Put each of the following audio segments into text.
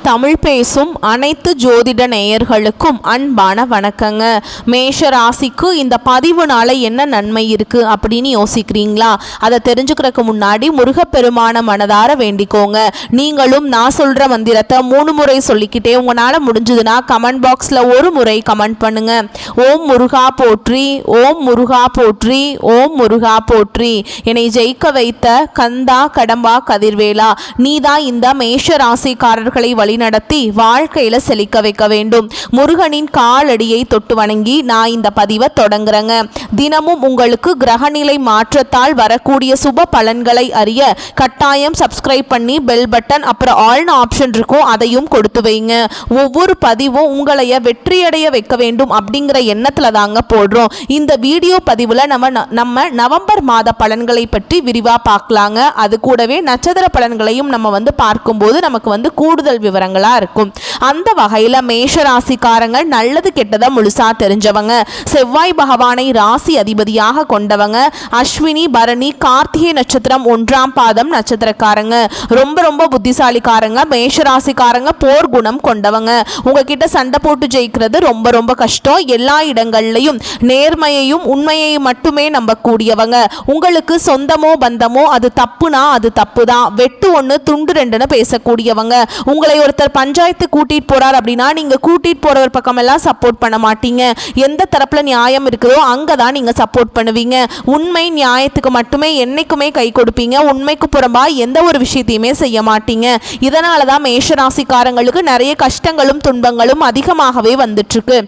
தமிழ் பேசும் அனைத்து ஜோதிட நேயர்களுக்கும் அன்பான வணக்கங்க. மேஷ ராசிக்கு இந்த பதிவுனால என்ன நன்மை இருக்கு அப்படின்னு யோசிக்கிறீங்களா? அதை தெரிஞ்சுக்கிறதுக்கு முன்னாடி முருகப்பெருமான மனதார வேண்டிக்கோங்க. நீங்களும் நான் சொல்ற மந்திரத்தை 3 முறை சொல்லிக்கிட்டே உங்களால முடிஞ்சதுன்னா கமெண்ட் பாக்ஸ்ல ஒரு முறை கமெண்ட் பண்ணுங்க. ஓம் முருகா போற்றி, ஓம் முருகா போற்றி, ஓம் முருகா போற்றி. என்னை ஜெயிக்க வைத்த கந்தா கடம்பா கதிர்வேலா, நீதான் இந்த மேஷ ராசிக்காரர்களை வழிநடத்தி வாழ்க்கையில செழிக்க வைக்க வேண்டும். முருகனின் காலடியை தொட்டு வணங்கி நான் இந்த பதிவை தொடங்குறேங்க. தினமும் உங்களுக்கு கிரகநிலை மாற்றத்தால் வரக்கூடிய சுப பலன்களை அறிய கட்டாயம் சப்ஸ்கிரைப் பண்ணி பெல் பட்டன் அப்புறம் ஆல்னு ஆப்ஷன் இருக்கும், அதையும் கொடுத்து வைங்க. ஒவ்வொரு பதிவும் உங்களைய வெற்றியடைய வைக்க வேண்டும் அப்படிங்கிற எண்ணத்துல தாங்க போடுறோம். இந்த வீடியோ பதிவுல நம்ம நவம்பர் மாத பலன்களை பற்றி விரிவா பார்க்கலாங்க. அது கூடவே நட்சத்திர பலன்களையும் நம்ம பார்க்கும்போது நமக்கு கூடுதல் விவரங்களா இருக்கும். அந்த வகையில மேஷ ராசிக்காரங்க நல்லது கெட்டதை முழுசா தெரிஞ்சவங்க. செவ்வாய் பகவானை ராசி அதிபதியாக கொண்டவங்க. அஸ்வினி பரணி கார்த்திகை நட்சத்திரம் 1ஆம் பாதம் நட்சத்திரக்காரங்க. ரொம்ப ரொம்ப புத்திசாலிக்காரங்க. மேஷ ராசிக்காரங்க போர் குணம் கொண்டவங்க. உங்ககிட்ட சண்டை போட்டு ஜெயிக்கிறது ரொம்ப ரொம்ப கஷ்டம். எல்லா இடங்கள்லையும் நேர்மையையும் உண்மையையும் மட்டுமே நம்பக்கூடியவங்க. உங்களுக்கு சொந்தமோ பந்தமோ அது தப்புனா அது தப்புதான், வெட்டு 1 துண்டு 2ன்னு பேசக்கூடியவங்க. உங்களை ஒருத்தர் பஞ்சாயத்து கூட்டிட்டு போறார் அப்படின்னா நீங்க கூட்டிட்டு போறவர் பக்கம் எல்லாம் சப்போர்ட் பண்ண மாட்டீங்க. எந்த தரப்புல நியாயம் இருக்குதோ அங்கதான் நீங்க சப்போர்ட் பண்ணுவீங்க. உண்மை நியாயத்துக்கு மட்டுமே என்னைக்குமே கை கொடுப்பீங்க. உண்மைக்கு புறம்பா எந்த ஒரு விஷயத்தையுமே செய்ய மாட்டீங்க. இதனாலதான் மேஷராசிக்காரங்களுக்கு நிறைய கஷ்டங்களும் துன்பங்களும் அதிகமாகவே வந்துட்டு இருக்கு.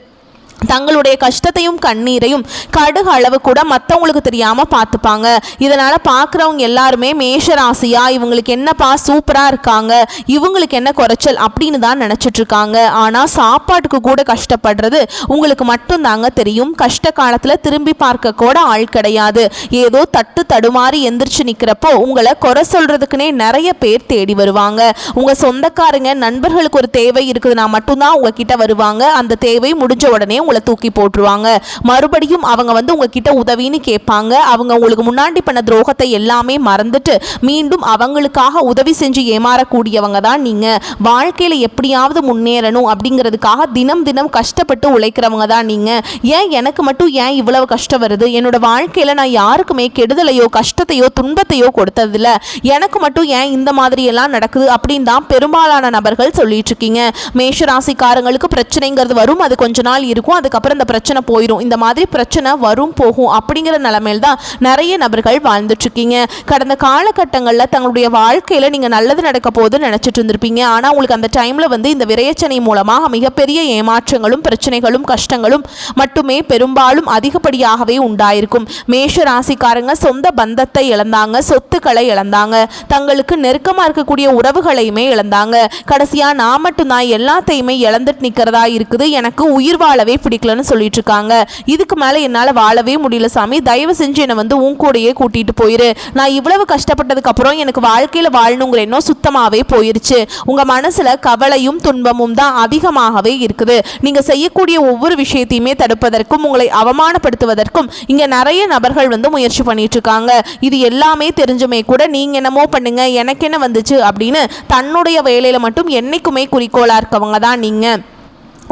தங்களுடைய கஷ்டத்தையும் கண்ணீரையும் கடுகு அளவு கூட மற்றவங்களுக்கு தெரியாம பார்த்துப்பாங்க. இதனால பார்க்குறவங்க எல்லாருமே மேஷ ராசியா, இவங்களுக்கு என்னப்பா சூப்பரா இருக்காங்க, இவங்களுக்கு என்ன குறைச்சல் அப்படின்னு தான் நினைச்சிட்டு இருக்காங்க. ஆனா சாப்பாட்டுக்கு கூட கஷ்டப்படுறது உங்களுக்கு மட்டும் தாங்க தெரியும். கஷ்ட காலத்துல திரும்பி பார்க்க கூட ஆள் கிடையாது. ஏதோ தட்டு தடுமாறி எந்திரிச்சு நிக்கிறப்போ உங்களை குறை சொல்றதுக்குன்னே நிறைய பேர் தேடி வருவாங்க. உங்க சொந்தக்காரங்க நண்பர்களுக்கு ஒரு தேவை இருக்குதுன்னா மட்டும்தான் உங்ககிட்ட வருவாங்க. அந்த தேவை முடிஞ்ச உடனே உங்களை தூக்கி போட்டுருவாங்க. மறுபடியும் அவங்க உங்ககிட்ட உதவின்னு கேட்பாங்க. அவங்க உங்களுக்கு முன்னாடி பண்ண துரோகத்தை எல்லாமே மறந்துட்டு மீண்டும் அவங்களுக்காக உதவி செஞ்சு ஏமாறக்கூடியவங்க தான் நீங்க. வாழ்க்கையில எப்படியாவது முன்னேறணும் அப்படிங்கிறதுக்காக தினம் தினம் கஷ்டப்பட்டு உழைக்கிறவங்க தான் நீங்க. ஏன் எனக்கு மட்டும் ஏன் இவ்வளவு கஷ்டம் வருது? என்னோட வாழ்க்கையில நான் யாருக்குமே கெடுதலையோ கஷ்டத்தையோ துன்பத்தையோ கொடுத்ததில்ல, எனக்கு மட்டும் ஏன் இந்த மாதிரி எல்லாம் நடக்குது அப்படின்னு தான் பெரும்பாலான நபர்கள் சொல்லிட்டு இருக்கீங்க. மேஷராசிக்காரங்களுக்கு பிரச்சனைங்கிறது வரும், அது கொஞ்ச நாள் இருக்கும், அதுக்கப்புறம் இந்த பிரச்சனை போயிடும். இந்த மாதிரி பிரச்சனை வரும் போகும் அப்படிங்கிற நிலைமையில் தான் நிறைய நபர்கள் வாழ்ந்துட்டு இருக்கீங்க. கடந்த காலகட்டங்களில் தங்களுடைய வாழ்க்கையில நீங்க நல்லது நடக்க போது நினைச்சிட்டு இருந்திருப்பீங்க. ஆனா உங்களுக்கு அந்த டைம்ல இந்த விரயச்சனை மூலமாக மிகப்பெரிய ஏமாற்றங்களும் பிரச்சனைகளும் கஷ்டங்களும் மட்டுமே பெரும்பாலும் அதிகப்படியாகவே உண்டாயிருக்கும். மேஷ ராசிக்காரங்க சொந்த பந்தத்தை இழந்தாங்க, சொத்துக்களை இழந்தாங்க, தங்களுக்கு நெருக்கமா இருக்கக்கூடிய உறவுகளையுமே இழந்தாங்க. கடைசியா நான் மட்டும் தான் எல்லாத்தையுமே இழந்துட்டு நிக்கிறதா இருக்குது, எனக்கு உயிர் வாழவே பிடிக்கலன்னு சொல்லிட்டு இருக்காங்க. இதுக்கு மேல என்னால வாழவே முடியல சாமி, தயவு செஞ்சு என்னை உன் கூடயே கூட்டிட்டு போயிரு. நான் இவ்வளவு கஷ்டப்பட்டதுக்கு அப்புறம் எனக்கு வாழ்க்கையில வாழணுங்கிற எண்ணம் சுத்தமாவே போயிருச்சு. உங்க மனசுல கவலையும் துன்பமும் தான் அதிகமாகவே இருக்குது. நீங்க செய்யக்கூடிய ஒவ்வொரு விஷயத்தையுமே தடுப்பதற்கும் உங்களை அவமானப்படுத்துவதற்கும் இங்க நிறைய நபர்கள் முயற்சி பண்ணிட்டு இருக்காங்க. இது எல்லாமே தெரிஞ்சுமே கூட நீங்க என்னமோ பண்ணுங்க எனக்கு என்ன வந்துச்சு அப்படின்னு தன்னுடைய வேலையில மட்டும் என்னைக்குமே குறிக்கோளா இருக்கவங்க தான் நீங்க.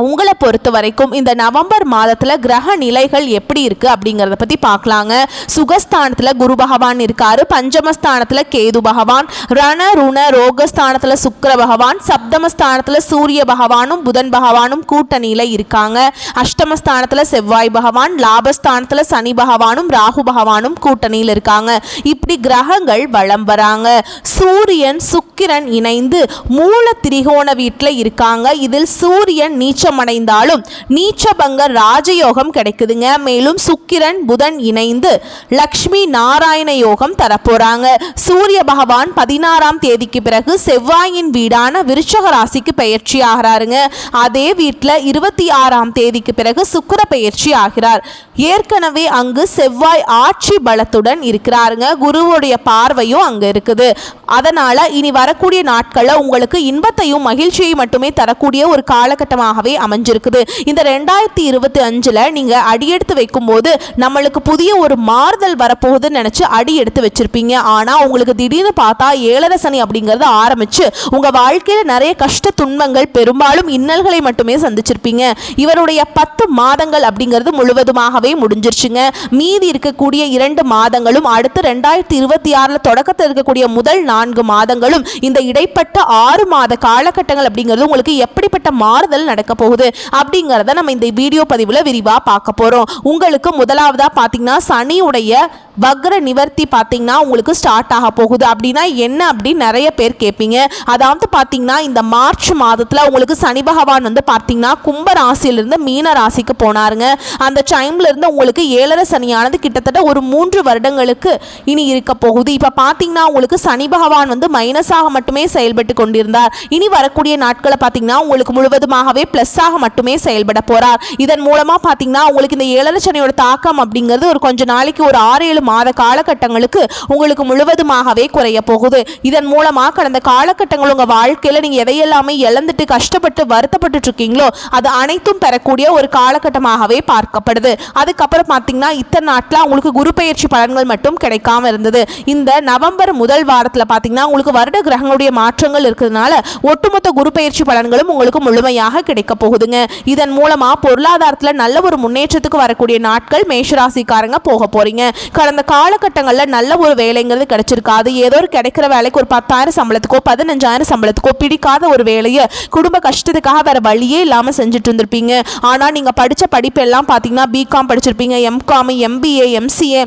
உங்களை பொறுத்த வரைக்கும் இந்த நவம்பர் மாதத்தில் கிரக நிலைகள் எப்படி இருக்கு அப்படிங்கிறத பற்றி பார்க்கலாங்க. சுகஸ்தானத்தில் குரு பகவான் இருக்காரு, பஞ்சமஸ்தானத்தில் கேது பகவான், ரண ருண ரோகஸ்தானத்தில் சுக்கிர பகவான், சப்தமஸ்தானத்தில் சூரிய பகவானும் புதன் பகவானும் கூட்டணியில் இருக்காங்க. அஷ்டமஸ்தானத்தில் செவ்வாய் பகவான், லாபஸ்தானத்தில் சனி பகவானும் ராகு பகவானும் கூட்டணியில் இருக்காங்க. இப்படி கிரகங்கள் வலம் வராங்க. சூரியன் சுக்கிரன் இணைந்து மூல திரிகோண வீட்டில் இருக்காங்க. இதில் சூரியன் நீச்ச அடைந்தாலும் நீச்சபங்க ராஜயோகம் கிடைக்குதுங்க. மேலும் சுக்கிரன் புதன் இணைந்து லக்ஷ்மி நாராயண யோகம் தரப்போறாங்க. சூரிய பகவான் 16ஆம் தேதிக்கு பிறகு செவ்வாயின் வீடான விருச்சக ராசிக்கு பெயர்ச்சி ஆகிறாருங்க. அதே வீட்டில் 26ஆம் தேதிக்கு பிறகு சுக்கிர பெயர்ச்சி ஆகிறார். ஏற்கனவே அங்கு செவ்வாய் ஆட்சி பலத்துடன் இருக்கிறாருங்க. குருவுடைய பார்வையும் அங்க இருக்குது. அதனால இனி வரக்கூடிய நாட்கள்ல உங்களுக்கு இன்பத்தையும் மகிழ்ச்சியை மட்டுமே தரக்கூடிய ஒரு காலகட்டமாகவே அமைஞ்சிருக்குது. இந்த 2025ல் நீங்க அடியெடுத்து வைக்கும்போது நம்மளுக்கு புதிய ஒரு மாறுதல் வரப்போகுதுன்னு நினைச்சு அடி எடுத்து வச்சிருப்பீங்க. ஆனா உங்களுக்கு திடீர்னு பார்த்தா 7 சனி அப்படிங்கறது ஆரம்பிச்சு உங்க வாழ்க்கையில நிறைய கஷ்ட துன்பங்கள், பெரும்பாலும் இன்னல்களை மட்டுமே சந்திச்சிருப்பீங்க. இவருடைய 10 மாதங்கள் அப்படிங்கிறது முழுவதுமாகவே முடிஞ்சிருச்சுங்க. மீதி இருக்கக்கூடிய 2 மாதங்களும் அடுத்து 2026 தொடக்கத்தில் இருக்கக்கூடிய முதல் 4 மாதங்களும் இந்த இடைப்பட்ட 6 மாத காலகட்டங்கள் அப்படிங்கிறது உங்களுக்கு எப்படிப்பட்ட மாறுதல் நடக்க போகுது அப்படிங்கறத நம்ம இந்த வீடியோ பதிவுல விரிவா பார்க்க போறோம். உங்களுக்கு முதலாவதா பாத்தீங்கன்னா சனியுடைய வக்ர நிவர்த்தி பாத்தீங்கன்னா உங்களுக்கு ஸ்டார்ட் ஆக போகுது. அப்படின்னா என்ன அப்படின்னு நிறைய பேர் கேட்பீங்க. அதாவது பாத்தீங்கன்னா இந்த மார்ச் மாதத்துல உங்களுக்கு சனி பகவான் வந்து பாத்தீங்கன்னா கும்ப ராசியிலிருந்து மீன ராசிக்கு போனாருங்க. அந்த டைம்ல இருந்து உங்களுக்கு 7 சனியானது கிட்டத்தட்ட ஒரு 3 வருடங்களுக்கு இனி இருக்க போகுது. இப்ப பாத்தீங்கன்னா உங்களுக்கு சனி பகவான் வந்து மைனஸாக மட்டுமே செயல்பட்டு கொண்டிருந்தார். இனி வரக்கூடிய நாட்களை பாத்தீங்கன்னா உங்களுக்கு முழுவதுமாகவே பிளஸ்ஸாக மட்டுமே செயல்பட போறார். இதன் மூலமா பாத்தீங்கன்னா உங்களுக்கு இந்த 7 சனியோட தாக்கம் அப்படிங்கிறது ஒரு கொஞ்ச நாளைக்கு ஒரு 6-7 மாத காலகட்டங்களுக்கு உங்களுக்கு முழுவதுமாகவே குறைய போகுது. இதன் மூலமா கடந்த காலகட்டங்கள் உங்க வாழ்க்கையில நீங்க எதையெல்லாமே இழந்துட்டு கஷ்டப்பட்டு வருத்தப்பட்டு இருக்கீங்களோ அது அனைத்தும் பெறக்கூடிய ஒரு காலகட்டமாகவே பார்க்கப்படுது. அதுக்கப்புறம் பாத்தீங்கன்னா இத்தனை நாட்களா உங்களுக்கு குரு பெயர்ச்சி பலன்கள் மட்டும் கிடைக்காம இருந்தது. இந்த நவம்பர் முதல் வாரத்துல பாத்தீங்கன்னா உங்களுக்கு வருட கிரகங்களுடைய மாற்றங்கள் இருக்கிறதுனால ஒட்டுமொத்த குரு பெயர்ச்சி பலன்களும் உங்களுக்கு முழுமையாக கிடைக்க போகுதுங்க. இதன் மூலமா பொருளாதாரத்துல நல்ல ஒரு முன்னேற்றத்துக்கு வரக்கூடிய நாட்கள் மேஷராசிக்காரங்க போக போறீங்க. கடந்த காலகட்டங்களில் நல்ல ஒரு வேலைங்கிறது கிடைச்சிருக்காது. ஏதோ ஒரு கிடைக்கிற வேலைக்கு ஒரு 10,000 சம்பளத்துக்கோ 15,000 சம்பளத்துக்கோ பிடிக்காத ஒரு வேலையை குடும்ப கஷ்டத்துக்காக வேற வழியே இல்லாம செஞ்சுட்டு இருந்திருப்பீங்க. ஆனா நீங்க படிச்ச படிப்பு எல்லாம் பாத்தீங்கன்னா பிகாம் படிச்சிருப்பீங்க, எம்காம், எம்பிஏ, எம்சிஏ,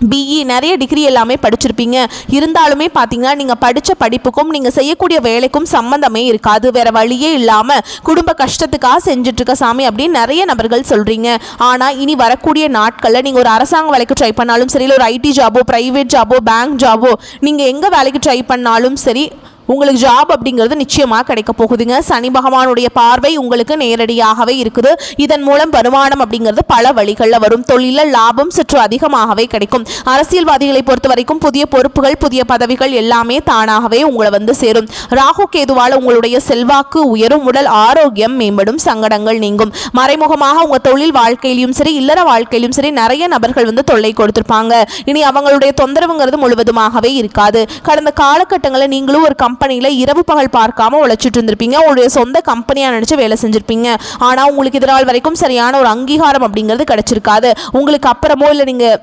பிஇ நிறைய டிகிரி எல்லாமே படிச்சிருப்பீங்க. இருந்தாலுமே பார்த்தீங்கன்னா நீங்கள் படித்த படிப்புக்கும் நீங்கள் செய்யக்கூடிய வேலைக்கும் சம்மந்தமே இருக்காது. வேற வழியே இல்லாமல் குடும்ப கஷ்டத்துக்காக செஞ்சுட்ருக்க சாமி அப்படின்னு நிறைய நபர்கள் சொல்கிறீங்க. ஆனால் இனி வரக்கூடிய நாட்களில் நீங்கள் ஒரு அரசாங்க வேலைக்கு ட்ரை பண்ணாலும் சரி, இல்லை ஒரு ஐடி ஜாபோ, ப்ரைவேட் ஜாபோ, பேங்க் ஜாபோ, நீங்கள் எங்கே வேலைக்கு ட்ரை பண்ணாலும் சரி உங்களுக்கு ஜாப் அப்படிங்கிறது நிச்சயமாக கிடைக்க போகுதுங்க. சனி பகவானுடைய பார்வை உங்களுக்கு நேரடியாகவே இருக்குது. இதன் மூலம் வருமானம் அப்படிங்கிறது பல வழிகளில் வரும். தொழிலில் லாபம் சற்று அதிகமாகவே கிடைக்கும். அரசியல்வாதிகளை பொறுத்த வரைக்கும் புதிய பொறுப்புகள், புதிய பதவிகள் எல்லாமே தானாகவே உங்களை வந்து சேரும். ராகு கேதுவால் உங்களுடைய செல்வாக்கு உயரும், உடல் ஆரோக்கியம் மேம்படும், சங்கடங்கள் நீங்கும். மறைமுகமாக உங்கள் தொழில் வாழ்க்கையிலும் சரி, இல்லற வாழ்க்கையிலும் சரி நிறைய நபர்கள் வந்து தொல்லை கொடுத்திருப்பாங்க. இனி அவங்களுடைய தொந்தரவுங்கிறது முழுவதுமாகவே இருக்காது. கடந்த காலகட்டங்களில் நீங்களும் ஒரு கம்பெனியில் இரவு பகல் பார்க்காம உழைச்சிட்டு இருந்திருப்பீங்க. உங்களுடைய சொந்த கம்பெனியாக நினச்சி வேலை செஞ்சுருப்பீங்க. ஆனால் உங்களுக்கு இதனால் வரைக்கும் சரியான ஒரு அங்கீகாரம் அப்படிங்கிறது கிடைச்சிருக்காது. உங்களுக்கு அப்புறமோ இல்லை நீங்கள்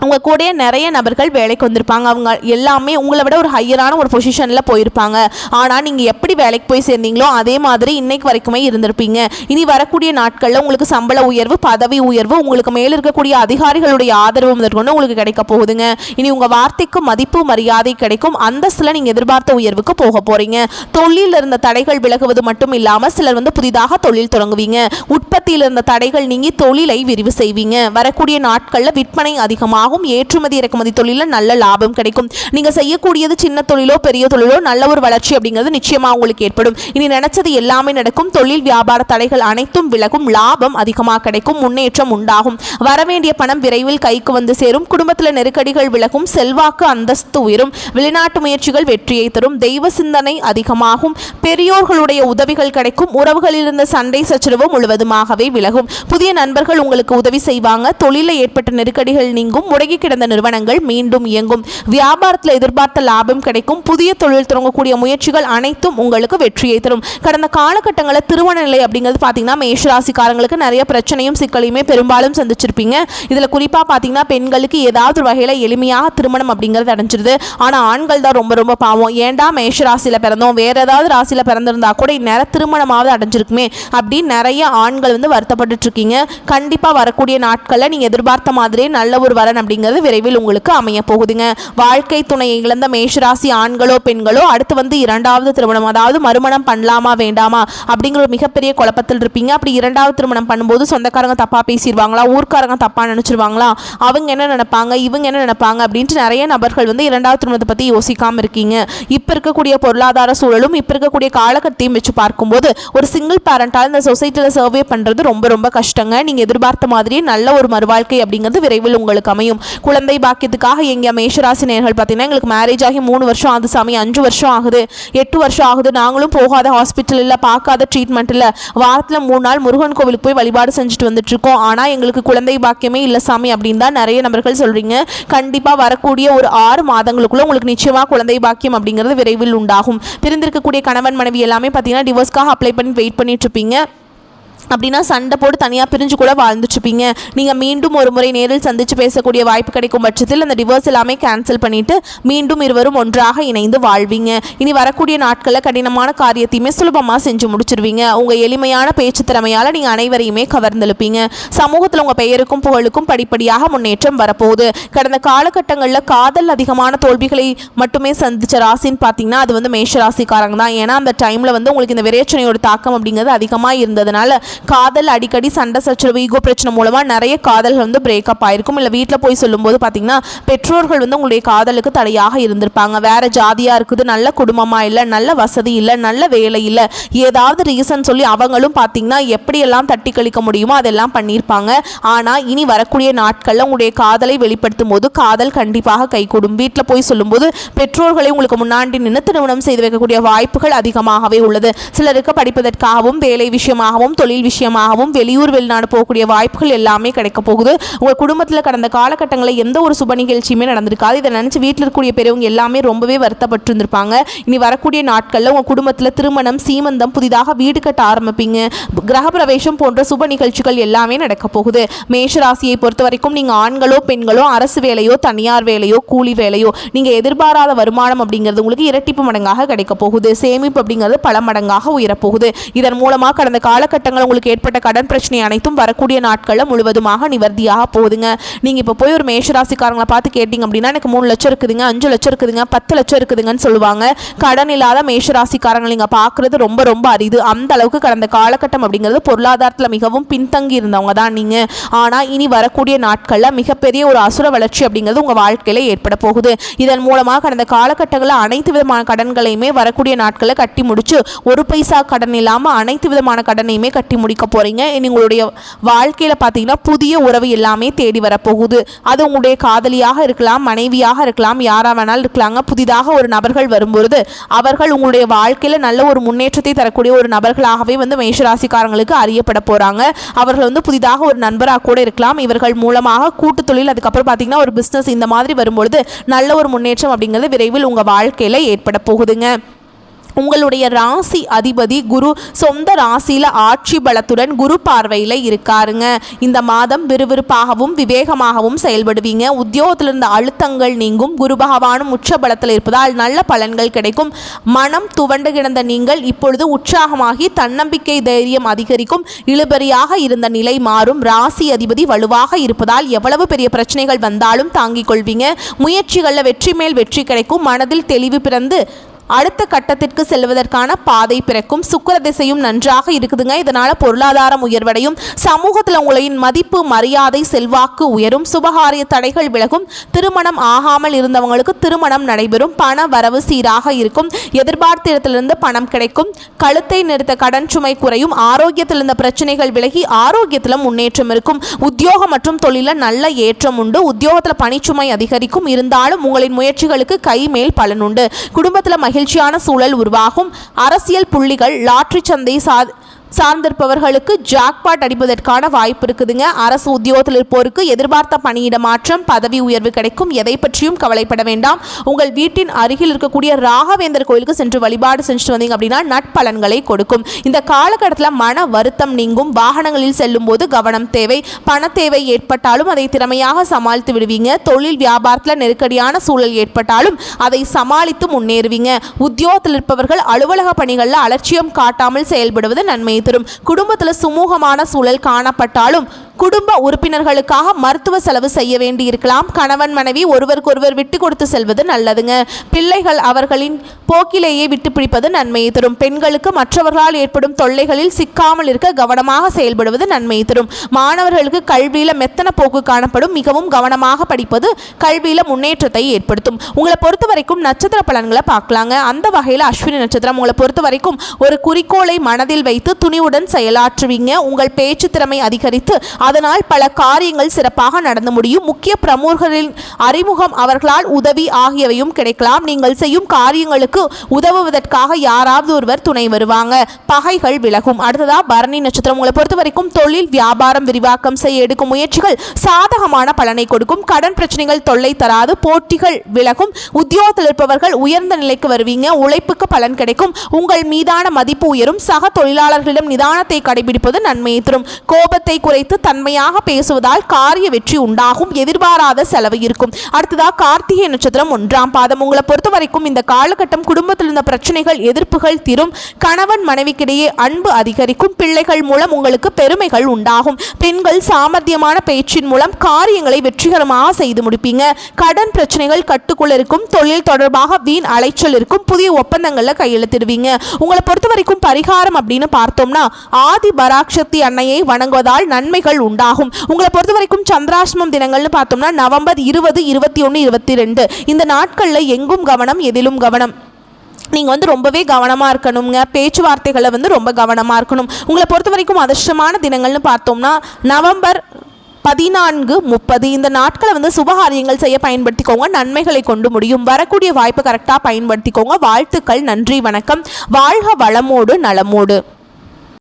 உங்கள் கூட நிறைய நபர்கள் வேலைக்கு வந்திருப்பாங்க. அவங்க எல்லாமே உங்களை விட ஒரு ஹையரான ஒரு பொசிஷனில் போயிருப்பாங்க. ஆனால் நீங்கள் எப்படி வேலைக்கு போய் சேர்ந்தீங்களோ அதே மாதிரி இன்னைக்கு வரைக்குமே இருந்திருப்பீங்க. இனி வரக்கூடிய நாட்களில் உங்களுக்கு சம்பள உயர்வு, பதவி உயர்வு, உங்களுக்கு மேலே இருக்கக்கூடிய அதிகாரிகளுடைய ஆதரவு முதற்கொண்டு உங்களுக்கு கிடைக்க போகுதுங்க. இனி உங்கள் வார்த்தைக்கு மதிப்பு, மரியாதை கிடைக்கும். அந்தஸ்தில் நீங்கள் எதிர்பார்த்த உயர்வுக்கு போக போகிறீங்க. தொழிலில் இருந்த தடைகள் விலகுவது மட்டும் இல்லாமல் சிலர் வந்து புதிதாக தொழில் தொடங்குவீங்க. உற்பத்தியில் இருந்த தடைகள் நீங்கி தொழிலை விரிவு செய்வீங்க. வரக்கூடிய நாட்களில் விற்பனை அதிகமாக ஏற்றுமதி இறக்குமதி தொழிலில் நல்ல லாபம் கிடைக்கும். நீங்க செய்யக்கூடியது சின்ன தொழிலோ பெரிய தொழிலோ நல்ல ஒரு வளர்ச்சி அப்படிங்கிறது நிச்சயமா உங்களுக்கு ஏற்படும். இனி நினைச்சது எல்லாமே நடக்கும். தொழில் வியாபார தடைகள் அனைத்தும் விலகும். லாபம் அதிகமாக கிடைக்கும். முன்னேற்றம் உண்டாகும். வரவேண்டிய பணம் விரைவில் கைக்கு வந்து சேரும். குடும்பத்தில் நெருக்கடிகள் விலகும். செல்வாக்கு அந்தஸ்து உயரும். வெளிநாட்டு முயற்சிகள் வெற்றியை தரும். தெய்வ சிந்தனை அதிகமாகும். பெரியோர்களுடைய உதவிகள் கிடைக்கும். உறவுகளில் இருந்த சண்டை சச்சரவு முழுவதுமாகவே விலகும். புதிய நண்பர்கள் உங்களுக்கு உதவி செய்வாங்க. தொழிலில் ஏற்பட்ட நெருக்கடிகள் நீங்கும். முடங்கி கிடந்த நிறுவனங்கள் மீண்டும் இயங்கும். வியாபாரத்தில் எதிர்பார்த்த லாபம் கிடைக்கும். புதிய தொழில் தொடங்கக்கூடிய முயற்சிகள் அனைத்தும் உங்களுக்கு வெற்றியை தரும். கடந்த காலகட்டங்களில் திருமண நிலை அப்படிங்கிறது பார்த்தீங்கன்னா மேஷராசிக்காரங்களுக்கு நிறைய பிரச்சனையும் சிக்கலையுமே பெரும்பாலும் சந்திச்சிருப்பீங்க. இதில் குறிப்பாக பார்த்தீங்கன்னா பெண்களுக்கு ஏதாவது ஒரு வகையில் எளிமையாக திருமணம் அப்படிங்கிறது அடைஞ்சிருது. ஆனால் ஆண்கள் தான் ரொம்ப ரொம்ப பாவம். ஏண்டா மேஷராசியில் பிறந்தோம், வேற ஏதாவது ராசியில் பிறந்திருந்தா கூட இந்நேரம் திருமணமாவது அடைஞ்சிருக்குமே அப்படின்னு நிறைய ஆண்கள் வந்து வருத்தப்பட்டு இருக்கீங்க. கண்டிப்பாக வரக்கூடிய நாட்களில் நீங்கள் எதிர்பார்த்த மாதிரியே நல்ல ஒரு வரன் அப்படிங்கிறது விரைவில் உங்களுக்கு அமைய போகுதுங்க. வாழ்க்கை துணையை இழந்த மேஷராசி ஆண்களோ பெண்களோ அடுத்து வந்து 2வது திருமணம், அதாவது மறுமணம் பண்ணலாமா வேண்டாமா அப்படிங்கிற ஒரு மிகப்பெரிய குழப்பத்தில் இருப்பீங்க. அப்படி 2வது திருமணம் பண்ணும்போது சொந்தக்காரங்க தப்பா பேசிடுவாங்களா, ஊர்க்காரங்க தப்பா நினைச்சிருவாங்களா, அவங்க என்ன நினைப்பாங்க, இவங்க என்ன நினைப்பாங்க அப்படின்ட்டு நிறைய நபர்கள் வந்து 2வது திருமணத்தை பத்தி யோசிக்காம இருக்கீங்க. இப்ப இருக்கக்கூடிய பொருளாதார சூழலும் இப்ப இருக்கக்கூடிய காலகட்டத்தையும் வச்சு பார்க்கும்போது ஒரு சிங்கிள் பேரண்டால் இந்த சொசைட்டியில் சர்வே பண்றது ரொம்ப ரொம்ப கஷ்டங்க. நீங்க எதிர்பார்த்த மாதிரியே நல்ல ஒரு மறுவாழ்க்கை அப்படிங்கிறது விரைவில் உங்களுக்கு அமையும். கிடைக்கும். குழந்தை பாக்கியத்துக்காக எங்க மேஷராசி நேயர்கள் பார்த்தீங்கன்னா எங்களுக்கு மேரேஜ் ஆகி 3 வருஷம் ஆகுது சாமி, 5 வருஷம் ஆகுது, 8 வருஷம் ஆகுது, நாங்களும் போகாத ஹாஸ்பிட்டல் இல்லை, பார்க்காத ட்ரீட்மெண்ட் இல்லை, வாரத்தில் 3 நாள் முருகன் கோவிலுக்கு போய் வழிபாடு செஞ்சுட்டு வந்துட்டு இருக்கோம், ஆனால் எங்களுக்கு குழந்தை பாக்கியமே இல்லை சாமி அப்படின்னு தான் நிறைய நபர்கள் சொல்றீங்க. கண்டிப்பாக வரக்கூடிய ஒரு 6 மாதங்களுக்குள்ள உங்களுக்கு நிச்சயமாக குழந்தை பாக்கியம் அப்படிங்கிறது விரைவில் உண்டாகும். பிரிந்திருக்கக்கூடிய கணவன் மனைவி எல்லாமே பார்த்தீங்கன்னா டிவோர்ஸ்க்காக அப்ளை பண்ணி வெயிட் பண்ணிட்டு இருப்பீங்க. அப்படின்னா சண்டை போட்டு தனியாக பிரிஞ்சு கூட வாழ்ந்துட்டுருப்பீங்க. நீங்கள் மீண்டும் ஒரு முறை நேரில் சந்தித்து பேசக்கூடிய வாய்ப்பு கிடைக்கும் பட்சத்தில் அந்த டிவோர்ஸ் எல்லாமே கேன்சல் பண்ணிவிட்டு மீண்டும் இருவரும் ஒன்றாக இணைந்து வாழ்வீங்க. இனி வரக்கூடிய நாட்களில் கடினமான காரியத்தையுமே சுலபமாக செஞ்சு முடிச்சிருவீங்க. உங்கள் எளிமையான பேச்சு திறமையால் நீங்கள் அனைவரையுமே கவர்ந்தெழுப்பீங்க. சமூகத்தில் உங்கள் பெயருக்கும் புகழுக்கும் படிப்படியாக முன்னேற்றம் வரப்போகுது. கடந்த காலகட்டங்களில் காதல் அதிகமான தோல்விகளை மட்டுமே சந்தித்த ராசின்னு பார்த்தீங்கன்னா அது வந்து மேஷ ராசிக்காரங்க தான். ஏன்னா அந்த டைமில் வந்து உங்களுக்கு இந்த விரைச்சனையோட தாக்கம் அப்படிங்கிறது அதிகமாக இருந்ததுனால காதல் அடிக்கடி சண்டை சச்சரவு ஈகோ பிரச்சனை மூலமாக நிறைய காதல்கள் வந்து பிரேக்கப் ஆயிருக்கும். இல்லை வீட்டில் போய் சொல்லும்போது பார்த்தீங்கன்னா பெற்றோர்கள் வந்து உங்களுடைய காதலுக்கு தடையாக இருந்திருப்பாங்க. வேற ஜாதியாக இருக்குது, நல்ல குடும்பமாக இல்லை, நல்ல வசதி இல்லை, நல்ல வேலை இல்லை, ஏதாவது ரீசன் சொல்லி அவங்களும் பார்த்தீங்கன்னா எப்படியெல்லாம் தட்டி கழிக்க முடியுமோ அதெல்லாம் பண்ணியிருப்பாங்க. ஆனால் இனி வரக்கூடிய நாட்களில் உங்களுடைய காதலை வெளிப்படுத்தும் போது காதல் கண்டிப்பாக கைகூடும். வீட்டில் போய் சொல்லும்போது பெற்றோர்களை உங்களுக்கு முன்னாடி நின்று திருமணம் செய்து வைக்கக்கூடிய வாய்ப்புகள் அதிகமாகவே உள்ளது. சிலருக்கு படிப்பதற்காகவும் வேலை விஷயமாகவும் தொழில் விஷயமாகவும் வெளியூர் வெளிநாடு போகக்கூடிய வாய்ப்புகள் எல்லாமே கிடைக்க போகுது. உங்கள் குடும்பத்தில் கடந்த காலகட்டங்களில் எந்த ஒரு சுப நிகழ்ச்சியுமே நடந்திருக்காது. இதை நினச்சி வீட்டில் இருக்கக்கூடிய பெரியவங்க எல்லாமே ரொம்பவே வருத்தப்பட்டு இருந்திருப்பாங்க. இனி வரக்கூடிய நாட்களில் உங்கள் குடும்பத்தில் திருமணம், சீமந்தம், புதிதாக வீடு கட்ட ஆரம்பிப்பீங்க. கிரகப்பிரவேசம் போன்ற சுப நிகழ்ச்சிகள் எல்லாமே நடக்க போகுது. மேஷராசியை பொறுத்த வரைக்கும் நீங்கள் ஆண்களோ பெண்களோ அரசு வேலையோ தனியார் வேலையோ கூலி வேலையோ நீங்கள் எதிர்பாராத வருமானம் அப்படிங்கிறது உங்களுக்கு இரட்டிப்பு மடங்காக கிடைக்க போகுது. சேமிப்பு அப்படிங்கிறது பல மடங்காக உயரப்போகுது. இதன் மூலமாக கடந்த காலகட்டங்கள் உங்களுக்கு ஏற்பட்ட கடன் பிரச்சனை அனைத்தும் வரக்கூடிய நாட்களில் முழுவதுமாக நிவர்த்தியாக போகுதுங்க. நீங்கள் இப்போ போய் ஒரு மேஷராசிக்காரங்களை பார்த்து கேட்டிங்க அப்படின்னா எனக்கு 3 லட்சம் இருக்குதுங்க, 5 லட்சம் இருக்குதுங்க, 10 லட்சம் இருக்குதுங்கன்னு சொல்லுவாங்க. கடன் இல்லாத மேஷராசிக்காரங்களை நீங்கள் பார்க்குறது ரொம்ப ரொம்ப அரிது. அந்த அளவுக்கு கடந்த காலகட்டம் அப்படிங்கிறது பொருளாதாரத்தில் மிகவும் பின்தங்கி இருந்தவங்க தான் நீங்கள். ஆனால் இனி வரக்கூடிய நாட்களில் மிகப்பெரிய ஒரு அசுர வளர்ச்சி அப்படிங்கிறது உங்கள் வாழ்க்கையில் ஏற்பட போகுது. இதன் மூலமாக கடந்த காலகட்டங்களில் அனைத்து விதமான கடன்களையுமே வரக்கூடிய நாட்களில் கட்டி முடிச்சு 1 பைசா கடன் இல்லாமல் அனைத்து விதமான கடனையுமே கட்டி முடிக்க போகிறீங்க. உங்களுடைய வாழ்க்கையில் பார்த்தீங்கன்னா புதிய உறவு எல்லாமே தேடி வரப்போகுது. அது உங்களுடைய காதலியாக இருக்கலாம், மனைவியாக இருக்கலாம், யாராக வேணாலும் இருக்கலாங்க. புதிதாக ஒரு நபர்கள் வரும்பொழுது அவர்கள் உங்களுடைய வாழ்க்கையில் நல்ல ஒரு முன்னேற்றத்தை தரக்கூடிய ஒரு நபர்களாகவே வந்து மேஷராசிக்காரங்களுக்கு அறியப்பட போகிறாங்க. அவர்கள் வந்து புதிதாக ஒரு நண்பராக கூட இருக்கலாம். இவர்கள் மூலமாக கூட்டு தொழில், அதுக்கப்புறம் பார்த்தீங்கன்னா ஒரு பிஸ்னஸ், இந்த மாதிரி வரும்பொழுது நல்ல ஒரு முன்னேற்றம் அப்படிங்கிறது விரைவில் உங்கள் வாழ்க்கையில் ஏற்பட போகுதுங்க. உங்களுடைய ராசி அதிபதி குரு சொந்த ராசியில் ஆட்சி பலத்துடன் குரு பார்வையில் இருக்காருங்க. இந்த மாதம் விறுவிறுப்பாகவும் விவேகமாகவும் செயல்படுவீங்க. உத்தியோகத்தில் இருந்த அழுத்தங்கள் நீங்கும். குரு பகவானும் உச்ச பலத்தில் இருப்பதால் நல்ல பலன்கள் கிடைக்கும். மனம் துவண்டு கிடந்த நீங்கள் இப்பொழுது உற்சாகமாகி தன்னம்பிக்கை தைரியம் அதிகரிக்கும். இழுபறியாக இருந்த நிலை மாறும். ராசி அதிபதி வலுவாக இருப்பதால் எவ்வளவு பெரிய பிரச்சனைகள் வந்தாலும் தாங்கிக் கொள்வீங்க. முயற்சிகளில் வெற்றி மேல் வெற்றி கிடைக்கும். மனதில் தெளிவு பிறந்து அடுத்த கட்டத்திற்கு செல்வதற்கான பாதை பிறக்கும். சுக்கிர திசையும் நன்றாக இருக்குதுங்க. இதனால் பொருளாதாரம் உயர்வடையும். சமூகத்தில் உங்களின் மதிப்பு மரியாதை செல்வாக்கு உயரும். சுபகாரிய தடைகள் விலகும். திருமணம் ஆகாமல் இருந்தவங்களுக்கு திருமணம் நடைபெறும். பண வரவு சீராக இருக்கும். எதிர்பார்த்த இடத்திலிருந்து பணம் கிடைக்கும். கழுத்தை நிறுத்த கடன் சுமை குறையும். ஆரோக்கியத்தில் இருந்த பிரச்சனைகள் விலகி ஆரோக்கியத்தில் முன்னேற்றம் இருக்கும். உத்தியோகம் மற்றும் தொழிலில் நல்ல ஏற்றம் உண்டு. உத்தியோகத்தில் பணிச்சுமை அதிகரிக்கும். இருந்தாலும் உங்களின் முயற்சிகளுக்கு கை மேல் பலன் உண்டு. குடும்பத்தில் மகிழ்ச்சியான சூழல் உருவாகும். அரசியல் புள்ளிகள் லாட்டரி சந்தை சார்ந்திருப்பவர்களுக்கு ஜாக்பாட் அடிப்பதற்கான வாய்ப்பு இருக்குதுங்க. அரசு உத்தியோகத்தில் இருப்போருக்கு எதிர்பார்த்த பணியிட மாற்றம், பதவி உயர்வு கிடைக்கும். எதை பற்றியும் கவலைப்பட வேண்டாம். உங்கள் வீட்டின் அருகில் இருக்கக்கூடிய ராகவேந்தர் கோயிலுக்கு சென்று வழிபாடு செஞ்சுட்டு வந்தீங்க அப்படின்னா நட்பலன்களை கொடுக்கும். இந்த காலகட்டத்தில் மன வருத்தம் நீங்கும். வாகனங்களில் செல்லும் போது கவனம் தேவை. பண தேவை ஏற்பட்டாலும் அதை திறமையாக சமாளித்து விடுவீங்க. தொழில் வியாபாரத்தில் நெருக்கடியான சூழல் ஏற்பட்டாலும் அதை சமாளித்து முன்னேறுவீங்க. உத்தியோகத்தில் இருப்பவர்கள் அலுவலக பணிகளில் அலட்சியம் காட்டாமல் செயல்படுவது நன்மை தரும். குடும்பத்தில் சுமூகமான சூழல் காணப்பட்டாலும் குடும்ப உறுப்பினர்களுக்காக மருத்துவ செலவு செய்ய வேண்டி இருக்கலாம். கணவன் மனைவி ஒருவருக்கொருவர் விட்டு கொடுத்து செல்வது நல்லதுங்க. பிள்ளைகள் அவர்களின் போக்கிலேயே விட்டு பிடிப்பது நன்மையை தரும். பெண்களுக்கு மற்றவர்களால் ஏற்படும் தொல்லைகளில் சிக்காமல் இருக்க கவனமாக செயல்படுவது நன்மையை தரும். மாணவர்களுக்கு கல்வியில மெத்தன போக்கு காணப்படும். மிகவும் கவனமாக படிப்பது கல்வியில முன்னேற்றத்தை ஏற்படுத்தும். உங்களை பொறுத்த வரைக்கும் நட்சத்திர பலன்களை பார்க்கலாங்க. அந்த வகையில் அஸ்வினி நட்சத்திரம் உங்களை பொறுத்த வரைக்கும் ஒரு குறிக்கோளை மனதில் வைத்து துணிவுடன் செயலாற்றுவீங்க. உங்கள் பேச்சு திறமை அதிகரித்து அதனால் பல காரியங்கள் சிறப்பாக நடந்து முடியும். முக்கிய பிரமுகர்களின் அறிமுகம், அவர்களால் உதவி ஆகியவையும் கிடைக்கலாம். நீங்கள் செய்யும் காரியங்களுக்கு உதவுவதற்காக யாராவது ஒருவர் துணை வருவாங்க. பகைகள் விலகும். அடுத்ததா பரணி நட்சத்திரம். உங்களை பொறுத்த வரைக்கும் தொழில் வியாபாரம் விரிவாக்கம் செய்ய எடுக்கும் முயற்சிகள் சாதகமான பலனை கொடுக்கும். கடன் பிரச்சனைகள் தொல்லை தராது. போட்டிகள் விலகும். உத்தியோகத்தில் இருப்பவர்கள் உயர்ந்த நிலைக்கு வருவீங்க. உழைப்புக்கு பலன் கிடைக்கும். உங்கள் மீதான மதிப்பு உயரும். சக தொழிலாளர்களிடம் நிதானத்தை கடைபிடிப்பது நன்மையை தரும். கோபத்தை குறைத்து தன்மையாக பேசுவதால் காரிய வெற்றி உண்டாகும். எதிர்பாராத செலவு இருக்கும். அடுத்ததா கார்த்திகை நட்சத்திரம் 1ஆம் பாதம். உங்களை பொறுத்த வரைக்கும் இந்த காலகட்டம் குடும்பத்தில் இருந்த பிரச்சனைகள் எதிர்ப்புகள் தீரும். கணவன் மனைவிக்கிடையே அன்பு அதிகரிக்கும். பிள்ளைகள் மூலம் உங்களுக்கு பெருமைகள் உண்டாகும். பெண்கள் சாமர்த்தியமான பேச்சின் மூலம் காரியங்களை வெற்றிகரமாக செய்து முடிப்பீங்க. கடன் பிரச்சனைகள் கட்டுக்குள் இருக்கும். தொழில் தொடர்பாக வீண் அலைச்சல் இருக்கும். புதிய ஒப்பந்தங்கள்ல கையெழுத்திடுவீங்க. உங்களை பொறுத்த வரைக்கும் பரிகாரம் அப்படின்னு பார்த்தோம்னா ஆதி பராசக்தி அன்னையை வணங்குவதால் நன்மைகள் உண்டாகும். உங்களை பொறுத்த வரைக்கும் சந்திராஷ்டமம் தினங்கள்னு பார்த்தோம்னா நவம்பர் 20, 21, 22 இந்த நாட்களில் எங்கும் கவனம், எதிலும் கவனம். நீங்கள் ரொம்பவே கவனமாக இருக்கணுங்க. பேச்சுவார்த்தைகளை ரொம்ப கவனமாக இருக்கணும். உங்களை பொறுத்த வரைக்கும் அதிர்ஷ்டமான தினங்கள்னு பார்த்தோம்னா நவம்பர் 14, 30 இந்த நாட்களை சுபகாரியங்கள் செய்ய பயன்படுத்திக்கோங்க. நன்மைகளை கொண்டு முடியும். வரக்கூடிய வாய்ப்பு கரெக்டாக பயன்படுத்திக்கோங்க. வாழ்த்துக்கள். நன்றி, வணக்கம். வாழ்க வளமோடு நலமோடு.